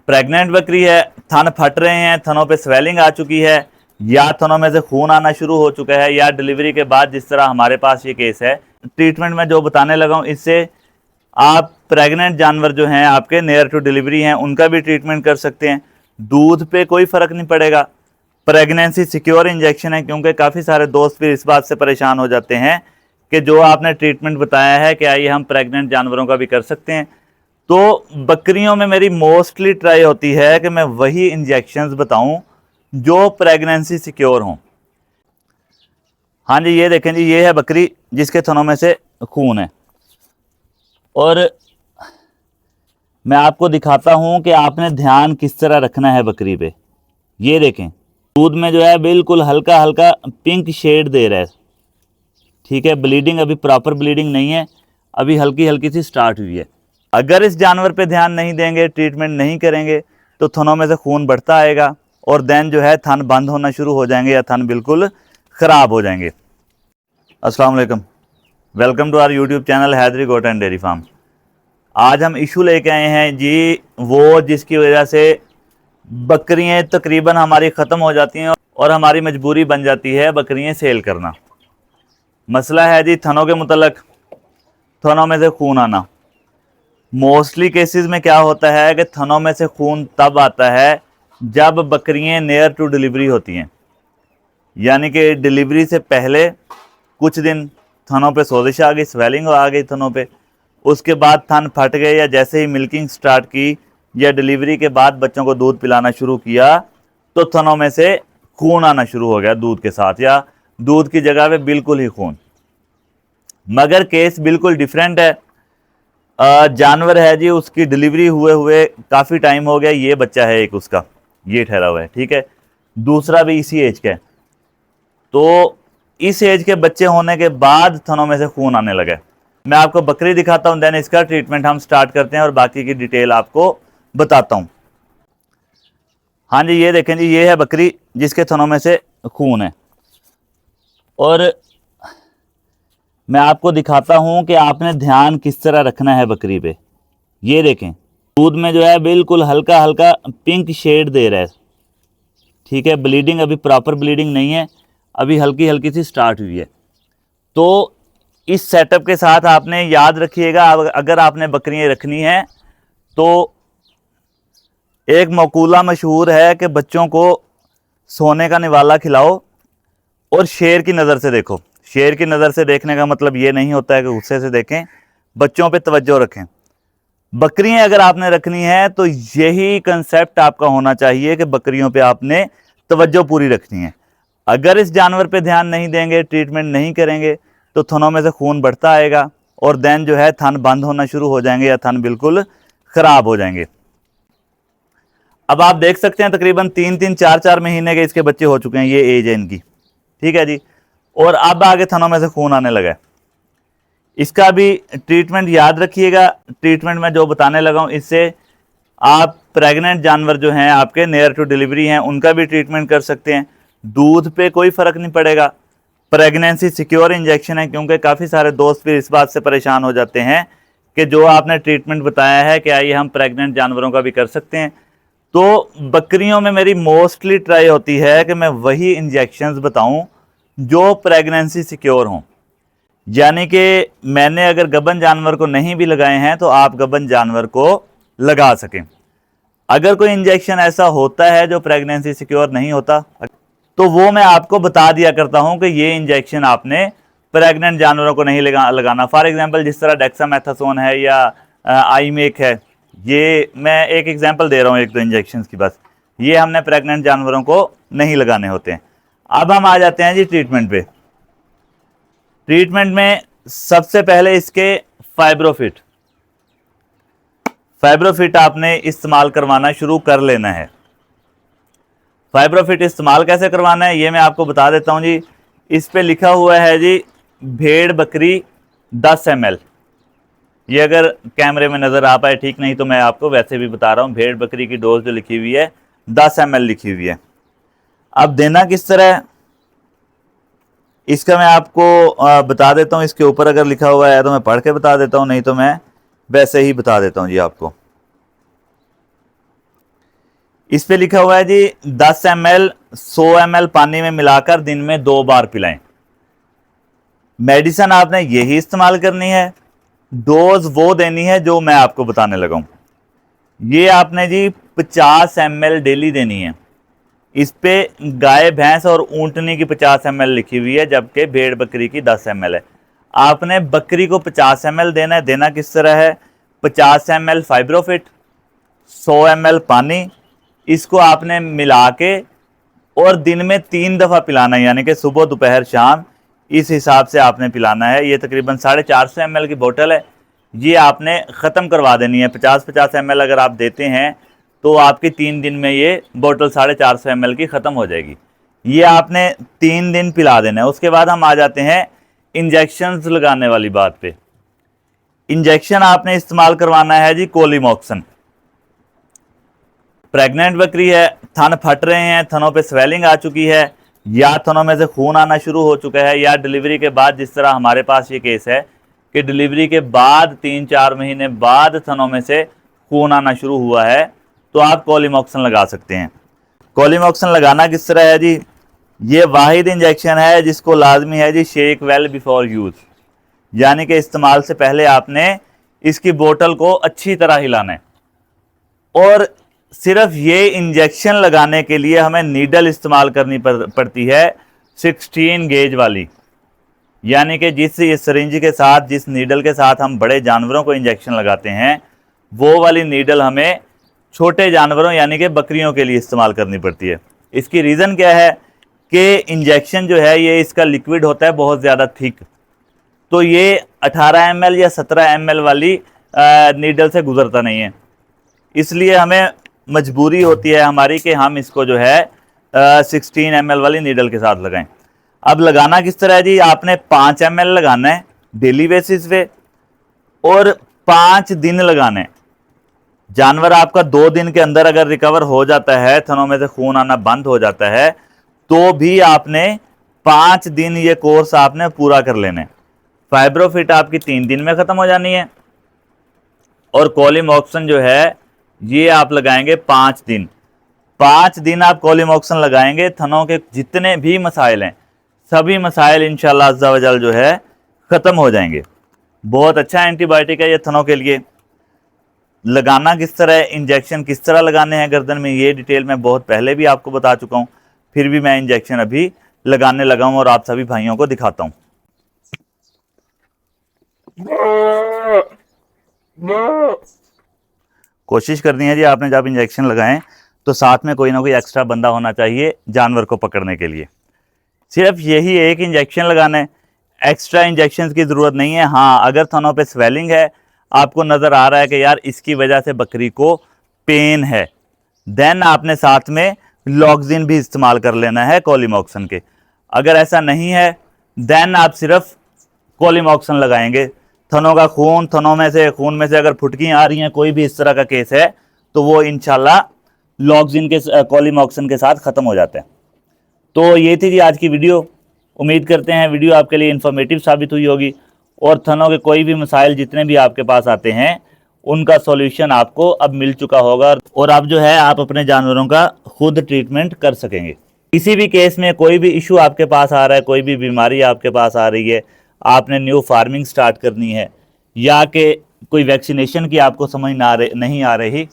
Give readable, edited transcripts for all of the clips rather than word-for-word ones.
Pregnant बकरी है, थन फट रहे हैं, थनों पे स्वेलिंग आ चुकी है, या थनों में से खून आना शुरू हो चुका है, या डिलीवरी के बाद जिस तरह हमारे पास ये केस है, ट्रीटमेंट में जो बताने लगा हूँ इससे आप प्रेग्नेंट जानवर जो हैं आपके नियर टू डिलीवरी हैं उनका भी ट्रीटमेंट कर सकते हैं। दूध पे कोई फ़र्क नहीं पड़ेगा। प्रेगनेंसी सिक्योर इंजेक्शन है, क्योंकि काफ़ी सारे दोस्त भी इस बात से परेशान हो जाते हैं कि जो आपने ट्रीटमेंट बताया है क्या ये हम प्रेग्नेंट जानवरों का भी कर सकते हैं। तो बकरियों में मेरी मोस्टली ट्राई होती है कि मैं वही इंजेक्शंस बताऊं जो प्रेगनेंसी सिक्योर हों। हाँ जी, ये देखें जी, ये है बकरी जिसके थनों में से खून है, और मैं आपको दिखाता हूं कि आपने ध्यान किस तरह रखना है बकरी पे। ये देखें, दूध में जो है बिल्कुल हल्का हल्का पिंक शेड दे रहा है, ठीक है। ब्लीडिंग अभी प्रॉपर ब्लीडिंग नहीं है, अभी हल्की हल्की सी स्टार्ट हुई है। अगर इस जानवर पे ध्यान नहीं देंगे, ट्रीटमेंट नहीं करेंगे, तो थनों में से खून बढ़ता आएगा और देन जो है थन बंद होना शुरू हो जाएंगे या थन बिल्कुल ख़राब हो जाएंगे। अस्सलाम वालेकुम, welcome to our YouTube channel Haidari goat and dairy farm. आज हम इशू लेके आए हैं जी, वो जिसकी वजह से बकरियां तकरीबन हमारी ख़त्म हो जाती हैं और हमारी मजबूरी बन जाती है बकरियां सेल करना। मसला है जी थनों के मुतल्लक, थनों में से खून आना। मोस्टली केसेस में क्या होता है कि थनों में से खून तब आता है जब बकरियां नियर टू डिलीवरी होती हैं, यानी कि डिलीवरी से पहले कुछ दिन थनों पे सोजिश आ गई, स्वेलिंग आ गई थनों पे, उसके बाद थन फट गए, या जैसे ही मिल्किंग स्टार्ट की या डिलीवरी के बाद बच्चों को दूध पिलाना शुरू किया तो थनों में से खून आना शुरू हो गया दूध के साथ, या दूध की जगह पे बिल्कुल ही खून। मगर केस बिल्कुल डिफरेंट है। जानवर है जी, उसकी डिलीवरी हुए हुए काफ़ी टाइम हो गया, ये बच्चा है एक उसका, ये ठहरा हुआ है, ठीक है। दूसरा भी इसी एज का है। तो इस एज के बच्चे होने के बाद थनों में से खून आने लगा। मैं आपको बकरी दिखाता हूं, देन इसका ट्रीटमेंट हम स्टार्ट करते हैं और बाकी की डिटेल आपको बताता हूं। हाँ जी, ये देखें जी, ये है बकरी जिसके थनों में से खून है, और मैं आपको दिखाता हूं कि आपने ध्यान किस तरह रखना है बकरी पे। ये देखें, दूध में जो है बिल्कुल हल्का हल्का पिंक शेड दे रहा है, ठीक है। ब्लीडिंग अभी प्रॉपर ब्लीडिंग नहीं है, अभी हल्की हल्की सी स्टार्ट हुई है। तो इस सेटअप के साथ आपने याद रखिएगा, अगर आपने बकरियां रखनी हैं तो एक मकूला मशहूर है कि बच्चों को सोने का निवाला खिलाओ और शेर की नज़र से देखो। शेर की नज़र से देखने का मतलब ये नहीं होता है कि गुस्से से देखें, बच्चों पे तवज्जो रखें। बकरियां अगर आपने रखनी है तो यही कंसेप्ट आपका होना चाहिए कि बकरियों पे आपने तवज्जो पूरी रखनी है। अगर इस जानवर पे ध्यान नहीं देंगे, ट्रीटमेंट नहीं करेंगे, तो थनों में से खून बढ़ता आएगा और देन जो है थन बंद होना शुरू हो जाएंगे या थन बिल्कुल ख़राब हो जाएंगे। अब आप देख सकते हैं तकरीबन 3-3, 4-4 महीने के इसके बच्चे हो चुके हैं, ये एज है इनकी, ठीक है जी। और अब आगे थनों में से खून आने लगा है। इसका भी ट्रीटमेंट याद रखिएगा, ट्रीटमेंट में जो बताने लगा हूँ इससे आप प्रेग्नेंट जानवर जो हैं आपके नियर टू डिलीवरी हैं उनका भी ट्रीटमेंट कर सकते हैं। दूध पे कोई फ़र्क नहीं पड़ेगा। प्रेगनेंसी सिक्योर इंजेक्शन है, क्योंकि काफ़ी सारे दोस्त भी इस बात से परेशान हो जाते हैं कि जो आपने ट्रीटमेंट बताया है क्या ये हम प्रेग्नेंट जानवरों का भी कर सकते हैं। तो बकरियों में मेरी मोस्टली ट्राई होती है कि मैं वही इंजेक्शंस बताऊं जो प्रेगनेंसी सिक्योर हों, यानी कि मैंने अगर गबन जानवर को नहीं भी लगाए हैं तो आप गबन जानवर को लगा सकें। अगर कोई इंजेक्शन ऐसा होता है जो प्रेगनेंसी सिक्योर नहीं होता तो वो मैं आपको बता दिया करता हूं कि ये इंजेक्शन आपने प्रेग्नेंट जानवरों को नहीं लगाना। फॉर एग्जांपल जिस तरह डेक्सामेथासोन है या आईमेक है, ये मैं एक एग्जांपल दे रहा हूं, एक दो इंजेक्शन की बस, ये हमने प्रेग्नेंट जानवरों को नहीं लगाने होते हैं। अब हम आ जाते हैं जी ट्रीटमेंट पे। ट्रीटमेंट में सबसे पहले इसके फाइब्रोफिट आपने इस्तेमाल करवाना शुरू कर लेना है। फाइब्रोफिट इस्तेमाल कैसे करवाना है ये मैं आपको बता देता हूं जी। इस पे लिखा हुआ है जी भेड़ बकरी 10 ml। ये अगर कैमरे में नज़र आ पाए ठीक, नहीं तो मैं आपको वैसे भी बता रहा हूँ। भेड़ बकरी की डोज जो लिखी हुई है 10 ml लिखी हुई है। अब देना किस तरह है इसका मैं आपको बता देता हूँ। इसके ऊपर अगर लिखा हुआ है तो मैं पढ़ के बता देता हूँ, नहीं तो मैं वैसे ही बता देता हूँ जी आपको। इस पे लिखा हुआ है जी 10 ml 100 ml पानी में मिलाकर दिन में 2 बार पिलाएं। मेडिसिन आपने यही इस्तेमाल करनी है, डोज वो देनी है जो मैं आपको बताने लगा हूं। ये आपने जी 50 ml डेली देनी है। इस पे गाय भैंस और ऊंटनी की 50 ml लिखी हुई है, जबकि भेड़ बकरी की 10 ml है। आपने बकरी को 50 ml देना है। देना किस तरह है, 50 ml फाइब्रोफिट, 100 ml पानी, इसको आपने मिला के और दिन में 3 दफ़ा पिलाना है, यानी कि सुबह दोपहर शाम, इस हिसाब से आपने पिलाना है। ये तकरीबन 450 ml की बोतल है, ये आपने ख़त्म करवा देनी है। 50-50 ml अगर आप देते हैं तो आपकी 3 दिन में ये बोतल 450 ml की ख़त्म हो जाएगी। ये आपने 3 दिन पिला देना है। उसके बाद हम आ जाते हैं इंजेक्शंस लगाने वाली बात पे। इंजेक्शन आपने इस्तेमाल करवाना है जी कोलिमॉक्सन। प्रेग्नेंट बकरी है, थन फट रहे हैं, थनों पे स्वेलिंग आ चुकी है, या थनों में से खून आना शुरू हो चुका है, या डिलीवरी के बाद, जिस तरह हमारे पास ये केस है कि डिलीवरी के बाद 3-4 महीने बाद थनों में से खून आना शुरू हुआ है, तो आप कोलिमॉक्सन लगा सकते हैं। कोलिमॉक्सन लगाना किस तरह है जी, ये वाहिद इंजेक्शन है जिसको लाजमी है जी शेक वेल बिफोर यूज़, यानी कि इस्तेमाल से पहले आपने इसकी बोतल को अच्छी तरह हिलाना है। और सिर्फ ये इंजेक्शन लगाने के लिए हमें नीडल इस्तेमाल करनी पड़ती है 16 गेज वाली, यानी कि जिस सिरिंज के साथ, जिस नीडल के साथ हम बड़े जानवरों को इंजेक्शन लगाते हैं, वो वाली नीडल हमें छोटे जानवरों यानी कि बकरियों के लिए इस्तेमाल करनी पड़ती है। इसकी रीज़न क्या है कि इंजेक्शन जो है ये इसका लिक्विड होता है बहुत ज़्यादा थिक, तो ये 18 ml या 17 ml वाली नीडल से गुजरता नहीं है, इसलिए हमें मजबूरी होती है हमारी कि हम इसको जो है 16 ml वाली नीडल के साथ लगाएं। अब लगाना किस तरह है जी, आपने 5 ml लगाना है डेली बेसिस पे और 5 दिन लगाना है। जानवर आपका 2 दिन के अंदर अगर रिकवर हो जाता है, थनों में से खून आना बंद हो जाता है, तो भी आपने 5 दिन ये कोर्स आपने पूरा कर लेना है। फाइब्रोफिट आपकी 3 दिन में ख़त्म हो जानी है और कोलिमॉक्सन जो है ये आप लगाएंगे 5 दिन। 5 दिन आप कोलिमॉक्सन लगाएंगे, थनों के जितने भी मसाइल हैं सभी मसाइल इंशाल्लाह अज़्ज़ा वजल जो है ख़त्म हो जाएंगे। बहुत अच्छा एंटीबायोटिक है ये थनों के लिए। लगाना किस तरह है, इंजेक्शन किस तरह लगाने हैं गर्दन में, ये डिटेल मैं बहुत पहले भी आपको बता चुका हूँ, फिर भी मैं इंजेक्शन अभी लगाने लगा हूँ और आप सभी भाइयों को दिखाता हूँ। कोशिश करनी है जी आपने जब इंजेक्शन लगाएं तो साथ में कोई ना कोई एक्स्ट्रा बंदा होना चाहिए जानवर को पकड़ने के लिए। सिर्फ यही एक इंजेक्शन लगाना है, एक्स्ट्रा इंजेक्शन की ज़रूरत नहीं है। हाँ, अगर थनों पे स्वेलिंग है, आपको नज़र आ रहा है कि यार इसकी वजह से बकरी को पेन है, देन आपने साथ में लॉक्सिन भी इस्तेमाल कर लेना है कोलिमॉक्सन के। अगर ऐसा नहीं है देन आप सिर्फ कोलिमॉक्सन लगाएंगे। थनों का खून, थनों में से खून में से अगर फुटकियाँ आ रही हैं, कोई भी इस तरह का केस है, तो वो इंशाल्लाह लॉक्सिन के कोलिमॉक्सन के साथ ख़त्म हो जाता है। तो ये थी जी आज की वीडियो। उम्मीद करते हैं वीडियो आपके लिए इन्फॉर्मेटिव साबित हुई होगी और थनों के कोई भी मसाइल जितने भी आपके पास आते हैं उनका सॉल्यूशन आपको अब मिल चुका होगा और अब जो है आप अपने जानवरों का खुद ट्रीटमेंट कर सकेंगे। किसी भी केस में कोई भी इशू आपके पास आ रहा है, कोई भी बीमारी आपके पास आ रही है, आपने न्यू फार्मिंग स्टार्ट करनी है, या कि कोई वैक्सीनेशन की आपको समझ नहीं आ रही,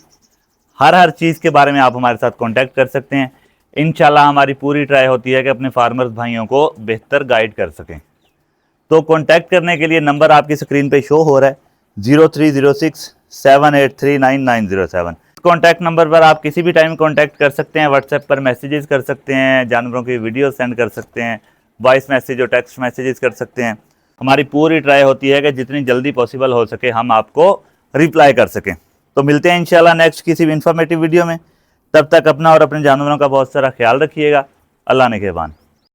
हर चीज़ के बारे में आप हमारे साथ कांटेक्ट कर सकते हैं। इंशाल्लाह हमारी पूरी ट्राई होती है कि अपने फार्मर्स भाइयों को बेहतर गाइड कर सकें। तो कांटेक्ट करने के लिए नंबर आपकी स्क्रीन पे शो हो रहा है 030678399907। कॉन्टैक्ट नंबर पर आप किसी भी टाइम कांटेक्ट कर सकते हैं, व्हाट्सएप पर मैसेजेस कर सकते हैं, जानवरों की वीडियो सेंड कर सकते हैं, वॉइस मैसेज और टेक्स्ट मैसेजेस कर सकते हैं। हमारी पूरी ट्राई होती है कि जितनी जल्दी पॉसिबल हो सके हम आपको रिप्लाई कर सकें। तो मिलते हैं इंशाल्लाह नेक्स्ट किसी भी इंफॉर्मेटिव वीडियो में। तब तक अपना और अपने जानवरों का बहुत सारा ख्याल रखिएगा। अल्लाह ने कहबान।